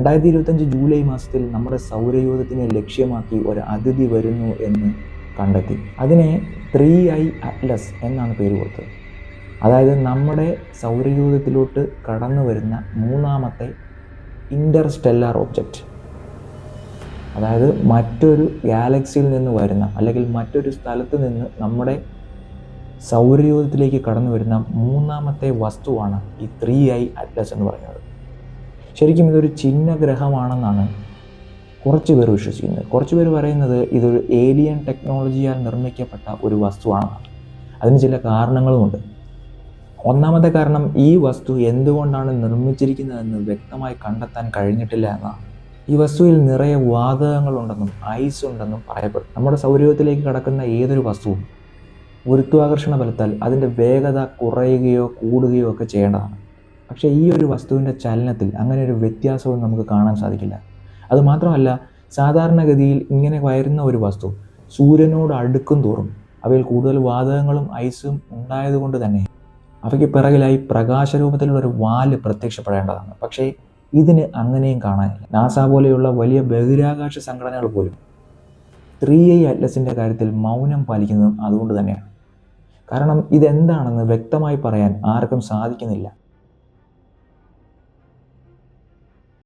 2025 July മാസത്തിൽ നമ്മുടെ സൗരയൂഥത്തിനെ ലക്ഷ്യമാക്കി ഒരു അതിഥി വരുന്നു എന്ന് കണ്ടെത്തി. അതിനെ 3I അറ്റ്ലസ് എന്നാണ് പേര് കൊടുത്തത്. അതായത് നമ്മുടെ സൗരയൂഥത്തിലോട്ട് കടന്നു വരുന്ന മൂന്നാമത്തെ ഇൻ്റർസ്റ്റെല്ലാർ ഒബ്ജക്റ്റ്. അതായത് മറ്റൊരു ഗാലക്സിയിൽ നിന്ന് വരുന്ന അല്ലെങ്കിൽ മറ്റൊരു സ്ഥലത്ത് നിന്ന് നമ്മുടെ സൗരയൂഥത്തിലേക്ക് കടന്നു വരുന്ന മൂന്നാമത്തെ വസ്തുവാണ് ഈ 3I അറ്റ്ലസ് എന്ന് പറയുന്നത്. ശരിക്കും ഇതൊരു ചിഹ്നഗ്രഹമാണെന്നാണ് കുറച്ച് പേർ വിശ്വസിക്കുന്നത്. കുറച്ച് പേർ പറയുന്നത് ഇതൊരു ഏലിയൻ ടെക്നോളജിയാൽ നിർമ്മിക്കപ്പെട്ട ഒരു വസ്തുവാണെന്നാണ്. അതിന് ചില കാരണങ്ങളുമുണ്ട്. ഒന്നാമത്തെ കാരണം, ഈ വസ്തു എന്തുകൊണ്ടാണ് നിർമ്മിച്ചിരിക്കുന്നതെന്ന് വ്യക്തമായി കണ്ടെത്താൻ കഴിഞ്ഞിട്ടില്ല എന്നാണ്. ഈ വസ്തുവിൽ നിറയെ വാതകങ്ങളുണ്ടെന്നും ഐസ് ഉണ്ടെന്നും പറയപ്പെടും. നമ്മുടെ സൗരയൂഥത്തിലേക്ക് കടക്കുന്ന ഏതൊരു വസ്തുവും ഗുരുത്വാകർഷണ ബലത്താൽ അതിൻ്റെ വേഗത കുറയുകയോ കൂടുകയോ ഒക്കെ ചെയ്യേണ്ടതാണ്. പക്ഷേ ഈ ഒരു വസ്തുവിൻ്റെ ചലനത്തിൽ അങ്ങനെ ഒരു വ്യത്യാസവും നമുക്ക് കാണാൻ സാധിക്കില്ല. അതുമാത്രമല്ല, സാധാരണഗതിയിൽ ഇങ്ങനെ വരുന്ന ഒരു വസ്തു സൂര്യനോട് അടുക്കും തോറും അവയിൽ കൂടുതൽ വാതകങ്ങളും ഐസും ഉണ്ടായതുകൊണ്ട് തന്നെ അവയ്ക്ക് പിറകിലായി പ്രകാശരൂപത്തിലുള്ള ഒരു വാല് പ്രത്യക്ഷപ്പെടേണ്ടതാണ്. പക്ഷേ ഇതിന് അങ്ങനെയും കാണാനില്ല. നാസ പോലെയുള്ള വലിയ ബഹിരാകാശ സംഘടനകൾ പോലും 3I അറ്റ്ലസിൻ്റെ കാര്യത്തിൽ മൗനം പാലിക്കുന്നതും അതുകൊണ്ട് തന്നെയാണ്. കാരണം ഇതെന്താണെന്ന് വ്യക്തമായി പറയാൻ ആർക്കും സാധിക്കുന്നില്ല.